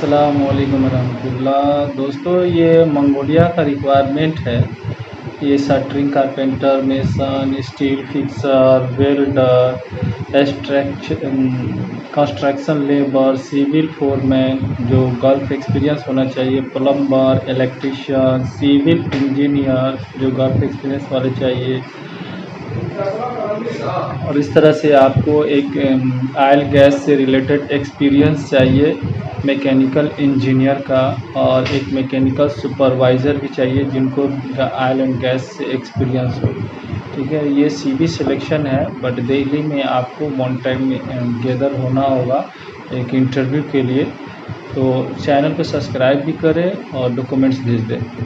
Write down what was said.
अस्सलामुअलैकुम रहमतुल्लाह। दोस्तों, ये मंगोलिया का रिक्वायरमेंट है। ये shuttering carpenter, mason, steel fixer, welder, construction labour, civil foreman जो गल्फ एक्सपीरियंस होना चाहिए, प्लम्बर, इलेक्ट्रिशियन, सिविल इंजीनियर जो गल्फ एक्सपीरियंस वाले चाहिए। और इस तरह से आपको एक ऑयल गैस से रिलेटेड एक्सपीरियंस चाहिए, मैकेनिकल इंजीनियर का, और एक मैकेनिकल सुपरवाइज़र भी चाहिए जिनको ऑयल एंड गैस से एक्सपीरियंस हो। ठीक है, ये सीवी सिलेक्शन है, बट दिल्ली में आपको गैदर होना होगा एक इंटरव्यू के लिए। तो चैनल को सब्सक्राइब भी करें और डॉक्यूमेंट्स भेज दें।